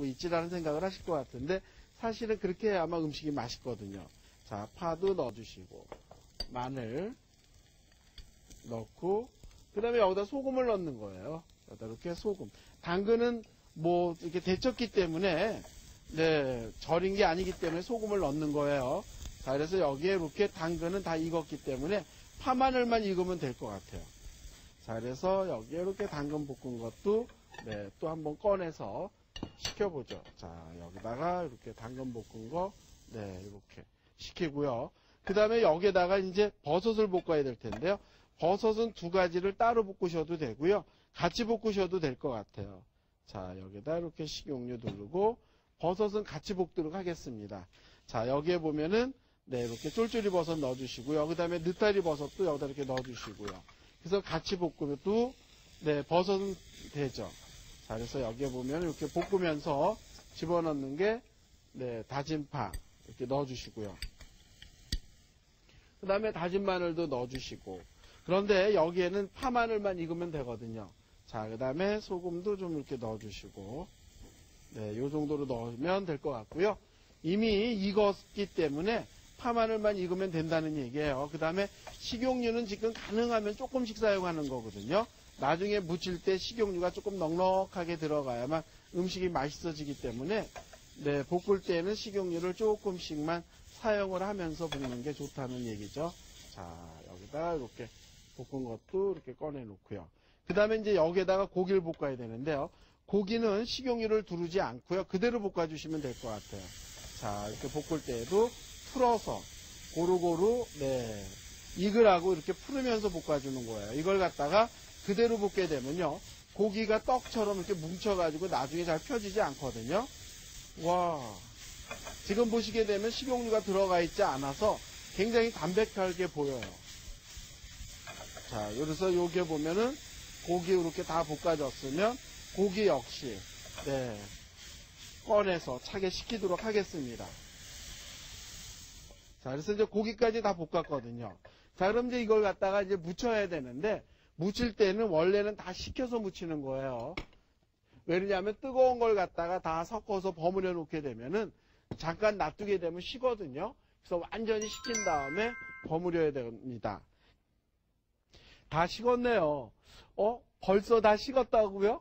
있지라는 생각을 하실 것 같은데 사실은 그렇게 해야 아마 음식이 맛있거든요. 자, 파도 넣어주시고 마늘 넣고 그 다음에 여기다 소금을 넣는 거예요. 여기다 이렇게 소금. 당근은 뭐 이렇게 데쳤기 때문에 네, 절인 게 아니기 때문에 소금을 넣는 거예요. 자, 그래서 여기에 이렇게 당근은 다 익었기 때문에 파마늘만 익으면 될 것 같아요. 자, 그래서 여기에 이렇게 당근 볶은 것도 네, 또 한번 꺼내서 식혀보죠. 자, 여기다가 이렇게 당근 볶은 거 네, 이렇게 식히고요. 그 다음에 여기에다가 이제 버섯을 볶아야 될 텐데요. 버섯은 두 가지를 따로 볶으셔도 되고요. 같이 볶으셔도 될 것 같아요. 자, 여기다 이렇게 식용유 두르고 버섯은 같이 볶도록 하겠습니다. 자, 여기에 보면은 네, 이렇게 쫄쫄이 버섯 넣어주시고요. 그 다음에 느타리 버섯도 여기다 이렇게 넣어주시고요. 그래서 같이 볶으면도 네, 버섯은 되죠. 자, 그래서 여기에 보면 이렇게 볶으면서 집어넣는 게 네, 다진 파 이렇게 넣어주시고요. 그 다음에 다진 마늘도 넣어주시고 그런데 여기에는 파마늘만 익으면 되거든요. 자, 그 다음에 소금도 좀 이렇게 넣어주시고 네, 요 정도로 넣으면 될 것 같고요. 이미 익었기 때문에 파마늘만 익으면 된다는 얘기예요. 그 다음에 식용유는 지금 가능하면 조금씩 사용하는 거거든요. 나중에 무칠 때 식용유가 조금 넉넉하게 들어가야만 음식이 맛있어지기 때문에 네, 볶을 때는 식용유를 조금씩만 사용을 하면서 볶는 게 좋다는 얘기죠. 자, 여기다 이렇게 볶은 것도 이렇게 꺼내 놓고요. 그 다음에 이제 여기에다가 고기를 볶아야 되는데요. 고기는 식용유를 두르지 않고요. 그대로 볶아주시면 될 것 같아요. 자, 이렇게 볶을 때에도 풀어서 고루고루 네, 익으라고 이렇게 풀으면서 볶아주는 거예요. 이걸 갖다가 그대로 볶게 되면요. 고기가 떡처럼 이렇게 뭉쳐가지고 나중에 잘 펴지지 않거든요. 와, 지금 보시게 되면 식용유가 들어가 있지 않아서 굉장히 담백하게 보여요. 자, 그래서 여기에 보면은 고기 이렇게 다 볶아졌으면 고기 역시 네, 꺼내서 차게 식히도록 하겠습니다. 자, 그래서 이제 고기까지 다 볶았거든요. 자, 그럼 이제 이걸 갖다가 이제 무쳐야 되는데 무칠 때는 원래는 다 식혀서 무치는 거예요. 왜냐하면 뜨거운 걸 갖다가 다 섞어서 버무려 놓게 되면은 잠깐 놔두게 되면 식거든요. 그래서 완전히 식힌 다음에 버무려야 됩니다. 다 식었네요. 벌써 다 식었다고요?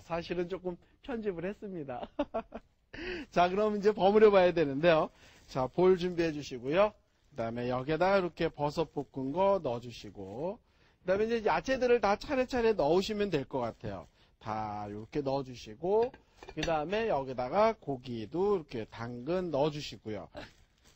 사실은 조금 편집을 했습니다. 자, 그럼 이제 버무려 봐야 되는데요. 자, 볼 준비해 주시고요. 그 다음에 여기에다 이렇게 버섯 볶은 거 넣어 주시고 그 다음에 이제 야채들을 다 차례차례 넣으시면 될 것 같아요. 다 이렇게 넣어 주시고 그 다음에 여기다가 고기도 이렇게 당근 넣어 주시고요.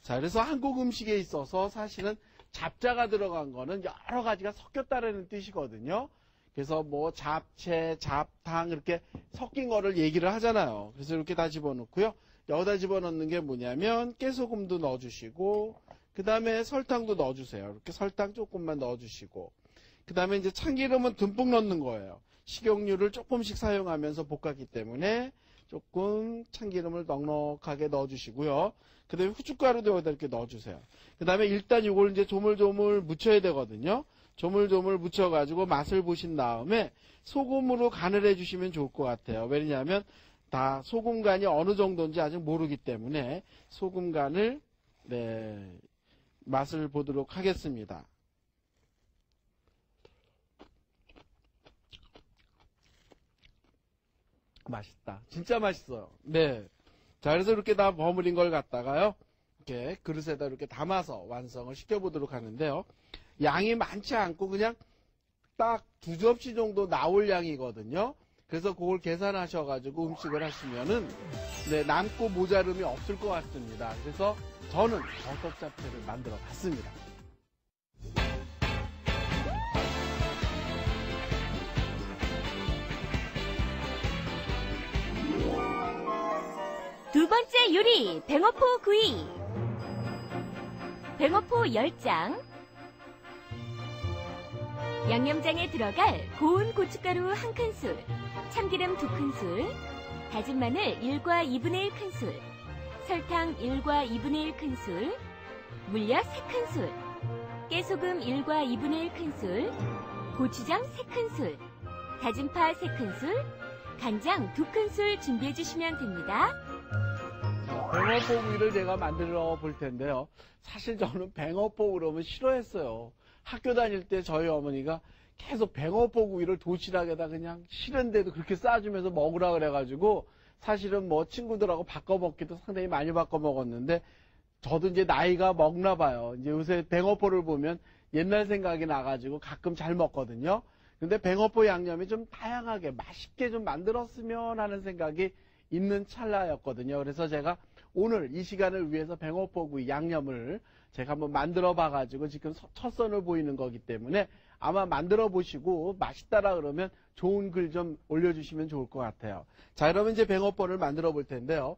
자, 그래서 한국 음식에 있어서 사실은 잡자가 들어간 거는 여러 가지가 섞였다는 뜻이거든요. 그래서 뭐 잡채, 잡탕 이렇게 섞인 거를 얘기를 하잖아요. 그래서 이렇게 다 집어넣고요. 여기다 집어넣는 게 뭐냐면 깨소금도 넣어주시고 그 다음에 설탕도 넣어주세요. 이렇게 설탕 조금만 넣어주시고 그 다음에 이제 참기름은 듬뿍 넣는 거예요. 식용유를 조금씩 사용하면서 볶았기 때문에 조금 참기름을 넉넉하게 넣어주시고요. 그 다음에 후춧가루도 여기다 이렇게 넣어주세요. 그 다음에 일단 이걸 이제 조물조물 묻혀야 되거든요. 조물조물 묻혀가지고 맛을 보신 다음에 소금으로 간을 해주시면 좋을 것 같아요. 왜냐하면 다 소금 간이 어느 정도인지 아직 모르기 때문에 소금 간을 네, 맛을 보도록 하겠습니다. 맛있다. 진짜 맛있어요. 네. 자, 그래서 이렇게 다 버무린 걸 갖다가요. 이렇게 그릇에다 이렇게 담아서 완성을 시켜보도록 하는데요. 양이 많지 않고 그냥 딱 2접시 정도 나올 양이거든요. 그래서 그걸 계산하셔가지고 음식을 하시면은 네, 남고 모자름이 없을 것 같습니다. 그래서 저는 버섯 잡채를 만들어 봤습니다. 두 번째 요리, 뱅어포 구이. 뱅어포 10장, 양념장에 들어갈 고운 고춧가루 1큰술, 참기름 2큰술, 다진 마늘 1과 2분의 1 큰술, 설탕 1과 2분의 1 큰술, 물엿 3큰술, 깨소금 1과 2분의 1 큰술, 고추장 3큰술, 다진 파 3큰술, 간장 2큰술 준비해 주시면 됩니다. 뱅어포구이를 제가 만들어 볼 텐데요. 사실 저는 뱅어포구 그러면 싫어했어요. 학교 다닐 때 저희 어머니가 계속 뱅어포구이를 도시락에다 그냥 싫은데도 그렇게 싸주면서 먹으라 그래가지고 사실은 뭐 친구들하고 바꿔 먹기도 상당히 많이 바꿔 먹었는데 저도 이제 나이가 먹나 봐요. 이제 요새 뱅어포를 보면 옛날 생각이 나가지고 가끔 잘 먹거든요. 근데 뱅어포 양념이 좀 다양하게 맛있게 좀 만들었으면 하는 생각이 있는 찰나였거든요. 그래서 제가 오늘 이 시간을 위해서 뱅어포구이 양념을 제가 한번 만들어 봐가지고 지금 첫 선을 보이는 거기 때문에 아마 만들어 보시고 맛있다라 그러면 좋은 글 좀 올려주시면 좋을 것 같아요. 자, 그러면 이제 뱅어포를 만들어 볼 텐데요.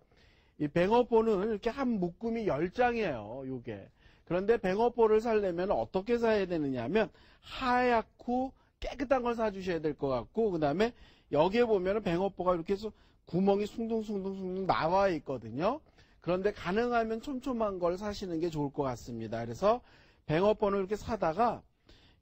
이 뱅어포는 이렇게 한 묶음이 10장이에요. 요게. 그런데 뱅어포를 사려면 어떻게 사야 되느냐 하면 하얗고 깨끗한 걸 사주셔야 될 것 같고 그 다음에 여기에 보면 뱅어포가 이렇게 해서 구멍이 숭둥숭둥 나와 있거든요. 그런데 가능하면 촘촘한 걸 사시는 게 좋을 것 같습니다. 그래서 뱅어포는 이렇게 사다가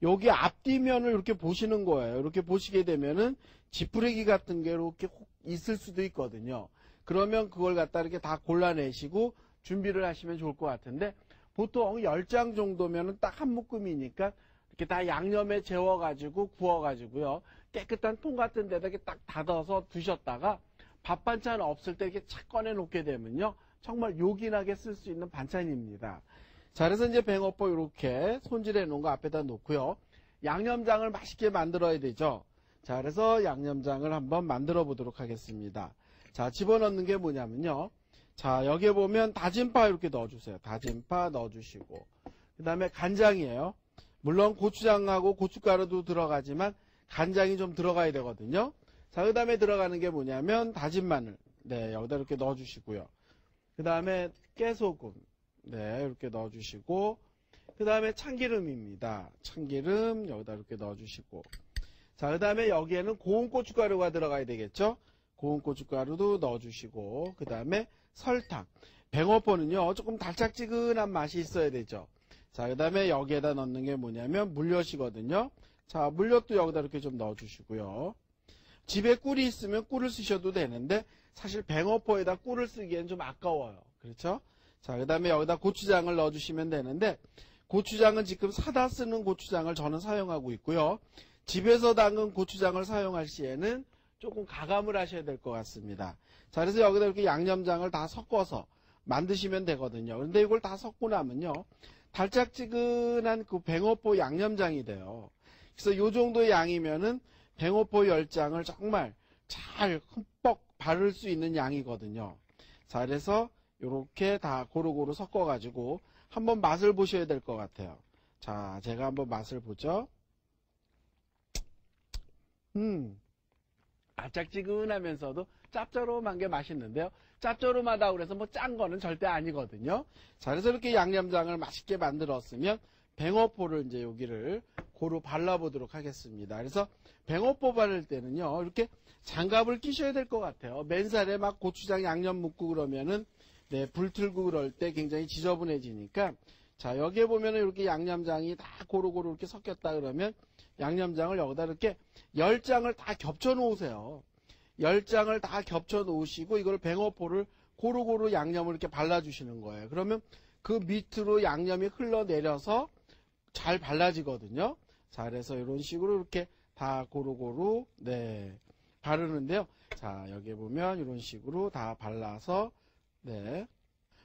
여기 앞뒤면을 이렇게 보시는 거예요. 이렇게 보시게 되면은 지푸레기 같은 게 이렇게 있을 수도 있거든요. 그러면 그걸 갖다 이렇게 다 골라내시고 준비를 하시면 좋을 것 같은데 보통 10장 정도면은 딱 한 묶음이니까 이렇게 다 양념에 재워가지고 구워가지고요. 깨끗한 통 같은 데다 이렇게 딱 닫아서 두셨다가 밥 반찬 없을 때 이렇게 착 꺼내 놓게 되면요. 정말 요긴하게 쓸 수 있는 반찬입니다. 자, 그래서 이제 뱅어포 이렇게 손질해 놓은 거 앞에다 놓고요. 양념장을 맛있게 만들어야 되죠. 자, 그래서 양념장을 한번 만들어 보도록 하겠습니다. 자, 집어넣는 게 뭐냐면요. 자, 여기에 보면 다진 파 이렇게 넣어주세요. 다진 파 넣어주시고. 그 다음에 간장이에요. 물론 고추장하고 고춧가루도 들어가지만 간장이 좀 들어가야 되거든요. 자, 그 다음에 들어가는 게 뭐냐면 다진 마늘. 네, 여기다 이렇게 넣어주시고요. 그 다음에 깨소금. 네, 이렇게 넣어주시고. 그 다음에 참기름입니다. 참기름 여기다 이렇게 넣어주시고. 자, 그 다음에 여기에는 고운 고춧가루가 들어가야 되겠죠. 고운 고춧가루도 넣어주시고. 그 다음에 설탕. 뱅어포는요, 조금 달짝지근한 맛이 있어야 되죠. 자, 그 다음에 여기에다 넣는 게 뭐냐면 물엿이거든요. 자, 물엿도 여기다 이렇게 좀 넣어주시고요. 집에 꿀이 있으면 꿀을 쓰셔도 되는데 사실 뱅어포에다 꿀을 쓰기엔 좀 아까워요. 그렇죠? 자, 그 다음에 여기다 고추장을 넣어주시면 되는데 고추장은 지금 사다 쓰는 고추장을 저는 사용하고 있고요. 집에서 담근 고추장을 사용할 시에는 조금 가감을 하셔야 될 것 같습니다. 자, 그래서 여기다 이렇게 양념장을 다 섞어서 만드시면 되거든요. 그런데 이걸 다 섞고 나면요. 달짝지근한 그 뱅어포 양념장이 돼요. 그래서 이 정도의 양이면은 뱅어포 10장을 정말 잘 흠뻑 바를 수 있는 양이거든요. 자, 그래서 이렇게 다 고루고루 섞어가지고 한번 맛을 보셔야 될 것 같아요. 자, 제가 한번 맛을 보죠. 달짝지근하면서도 짭조름한 게 맛있는데요. 짭조름하다고 그래서 뭐 짠 거는 절대 아니거든요. 자, 그래서 이렇게 양념장을 맛있게 만들었으면 뱅어포를 이제 여기를 고루 발라보도록 하겠습니다. 그래서 뱅어포 바를 때는요, 이렇게 장갑을 끼셔야 될 것 같아요. 맨살에 막 고추장 양념 묻고 그러면은, 네, 불 틀고 그럴 때 굉장히 지저분해지니까, 자, 여기에 보면은 이렇게 양념장이 다 고루고루 이렇게 섞였다 그러면 양념장을 여기다 이렇게 10장을 다 겹쳐 놓으세요. 10장을 다 겹쳐 놓으시고 이걸 뱅어포를 고루고루 양념을 이렇게 발라주시는 거예요. 그러면 그 밑으로 양념이 흘러내려서 잘 발라지거든요. 자, 그래서 이런 식으로 이렇게 다 고루고루, 네, 바르는데요. 자, 여기 보면 이런 식으로 다 발라서, 네.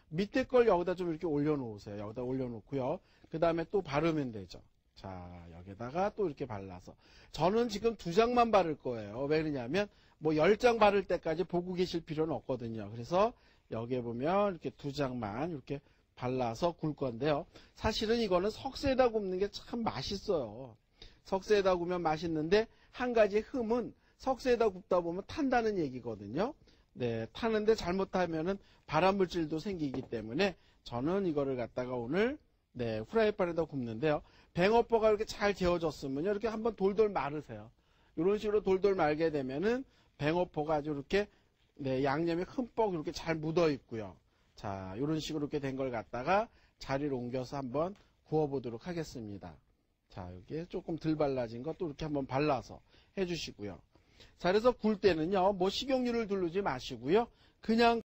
밑에 걸 여기다 좀 이렇게 올려놓으세요. 여기다 올려놓고요. 그 다음에 또 바르면 되죠. 자, 여기다가 또 이렇게 발라서. 저는 지금 2장만 바를 거예요. 왜 그러냐면, 뭐 10장 바를 때까지 보고 계실 필요는 없거든요. 그래서 여기에 보면 이렇게 2장만 이렇게 발라서 굴 건데요. 사실은 이거는 석쇠에다 굽는 게 참 맛있어요. 석쇠에다 구우면 맛있는데, 한 가지 흠은 석쇠에다 굽다 보면 탄다는 얘기거든요. 네, 타는데 잘못하면은 발암물질도 생기기 때문에 저는 이거를 갖다가 오늘, 네, 후라이팬에다 굽는데요. 뱅어포가 이렇게 잘 재워졌으면요. 이렇게 한번 돌돌 말으세요. 이런 식으로 돌돌 말게 되면은 뱅어포가 아주 이렇게, 네, 양념이 흠뻑 이렇게 잘 묻어 있고요. 자, 이런 식으로 이렇게 된 걸 갖다가 자리를 옮겨서 한번 구워보도록 하겠습니다. 자, 여기에 조금 덜 발라진 것도 이렇게 한번 발라서 해주시고요. 자, 그래서 굴 때는요, 뭐 식용유를 두르지 마시고요. 그냥